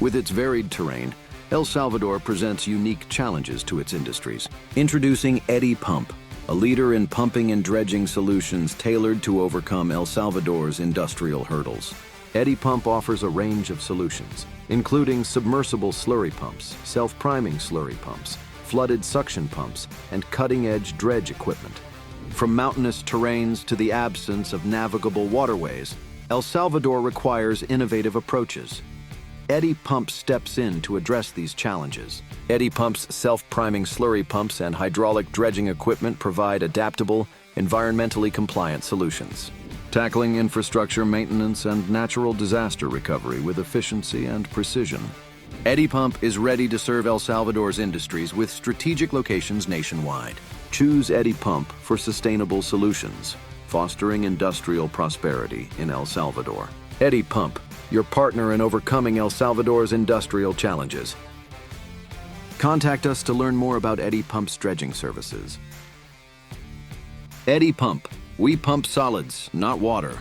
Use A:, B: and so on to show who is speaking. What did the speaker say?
A: With its varied terrain, El Salvador presents unique challenges to its industries. Introducing Eddy Pump, a leader in pumping and dredging solutions tailored to overcome El Salvador's industrial hurdles. Eddy Pump offers a range of solutions, including submersible slurry pumps, self-priming slurry pumps, flooded suction pumps, and cutting-edge dredge equipment. From mountainous terrains to the absence of navigable waterways, El Salvador requires innovative approaches. Eddy Pump steps in to address these challenges. Eddy Pump's self-priming slurry pumps and hydraulic dredging equipment provide adaptable, environmentally compliant solutions, tackling infrastructure maintenance and natural disaster recovery with efficiency and precision. Eddy Pump is ready to serve El Salvador's industries with strategic locations nationwide. Choose Eddy Pump for sustainable solutions, fostering industrial prosperity in El Salvador. Eddy Pump, your partner in overcoming El Salvador's industrial challenges. Contact us to learn more about Eddy Pump's dredging services. Eddy Pump. We pump solids, not water.